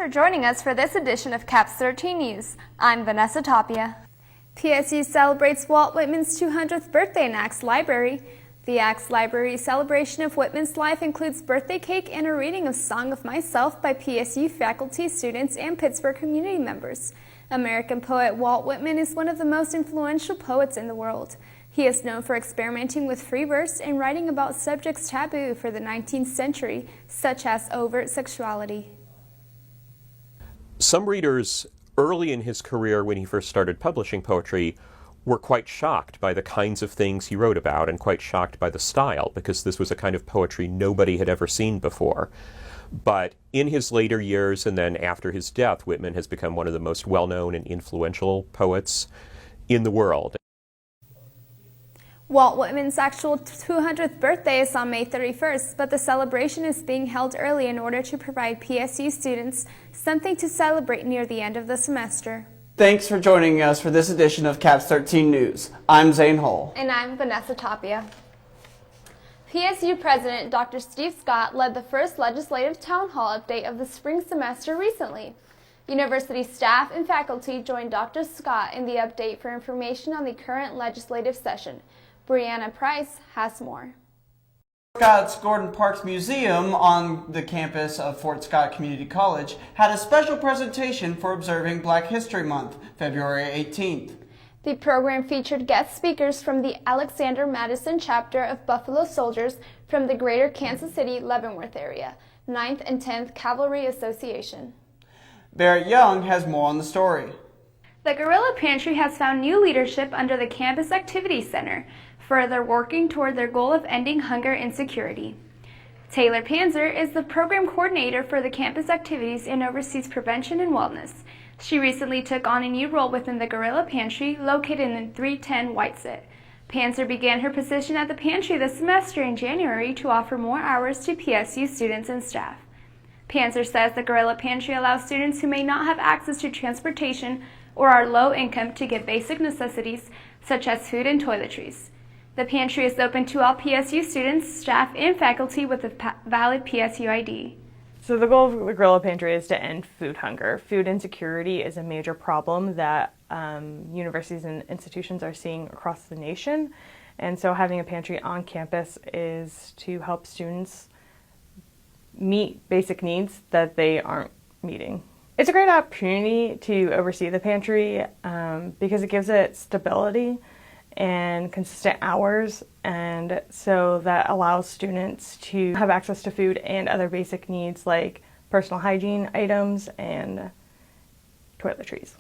for joining us for this edition of CAPS 13 News. I'm Vanessa Tapia. PSU celebrates Walt Whitman's 200th birthday in Axe Library. The Axe Library celebration of Whitman's life includes birthday cake and a reading of Song of Myself by PSU faculty, students, and Pittsburg community members. American poet Walt Whitman is one of the most influential poets in the world. He is known for experimenting with free verse and writing about subjects taboo for the 19th century, such as overt sexuality. Some readers early in his career, when he first started publishing poetry, were quite shocked by the kinds of things he wrote about and quite shocked by the style, because this was a kind of poetry nobody had ever seen before. But in his later years and then after his death, Whitman has become one of the most well-known and influential poets in the world. Walt Whitman's actual 200th birthday is on May 31st, but the celebration is being held early in order to provide PSU students something to celebrate near the end of the semester. Thanks for joining us for this edition of CAPS 13 News. I'm Zane Hull. And I'm Vanessa Tapia. PSU President Dr. Steve Scott led the first legislative town hall update of the spring semester recently. University staff and faculty joined Dr. Scott in the update for information on the current legislative session. Brianna Price has more. Scott's Gordon Parks Museum on the campus of Fort Scott Community College had a special presentation for observing Black History Month, February 18th. The program featured guest speakers from the Alexander Madison chapter of Buffalo Soldiers from the Greater Kansas City, Leavenworth area, 9th and 10th Cavalry Association. Barrett Young has more on the story. The Gorilla Pantry has found new leadership under the Campus Activities Center, further working toward their goal of ending hunger insecurity. Taylor Panzer is the program coordinator for the campus activities and oversees prevention and wellness. She recently took on a new role within the Gorilla Pantry located in 310 Whitesett. Panzer began her position at the pantry this semester in January to offer more hours to PSU students and staff. Panzer says the Gorilla Pantry allows students who may not have access to transportation or are low income to get basic necessities such as food and toiletries. The pantry is open to all PSU students, staff, and faculty with a valid PSU ID. So the goal of the Gorilla Pantry is to end food hunger. Food insecurity is a major problem that universities and institutions are seeing across the nation. And so having a pantry on campus is to help students meet basic needs that they aren't meeting. It's a great opportunity to oversee the pantry because it gives it stability and consistent hours, and so that allows students to have access to food and other basic needs like personal hygiene items and toiletries.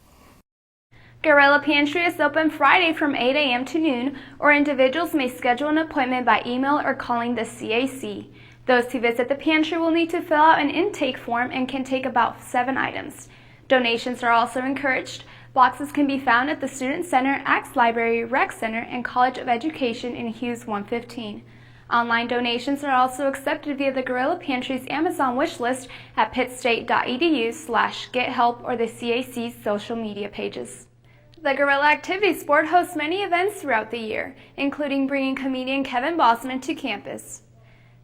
Gorilla Pantry is open Friday from 8 a.m. to noon, or individuals may schedule an appointment by email or calling the CAC. Those who visit the pantry will need to fill out an intake form and can take about 7 items. Donations are also encouraged. Boxes can be found at the Student Center, Axe Library, Rec Center, and College of Education in Hughes 115. Online donations are also accepted via the Gorilla Pantry's Amazon wish list at pittstate.edu/gethelp or the CAC's social media pages. The Gorilla Activities Board hosts many events throughout the year, including bringing comedian Kevin Bosman to campus.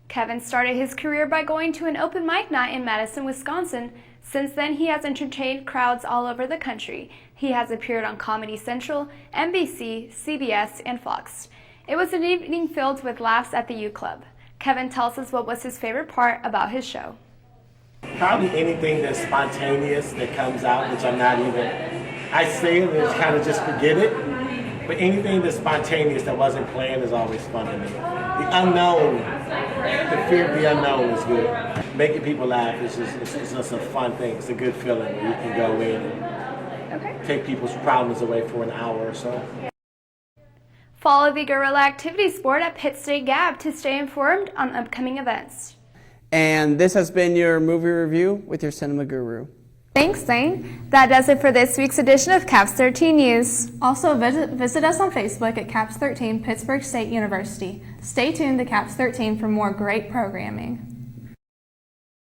Kevin started his career by going to an open mic night in Madison, Wisconsin. Since then, he has entertained crowds all over the country. He has appeared on Comedy Central, NBC, CBS, and Fox. It was an evening filled with laughs at the U Club. Kevin tells us what was his favorite part about his show. Probably anything that's spontaneous that comes out, which I'm not even, I say it and kind of just forget it. But anything that's spontaneous that wasn't planned is always fun to me. The unknown, the fear of the unknown is good. Making people laugh is just a fun thing. It's a good feeling where you can go in and take people's problems away for an hour or so. Follow the Gorilla Activities Board at Pitt State Gab to stay informed on upcoming events. And this has been your movie review with your cinema guru. Thanks, Zane. That does it for this week's edition of CAPS 13 News. Also, visit us on Facebook at CAPS 13 Pittsburg State University. Stay tuned to CAPS 13 for more great programming.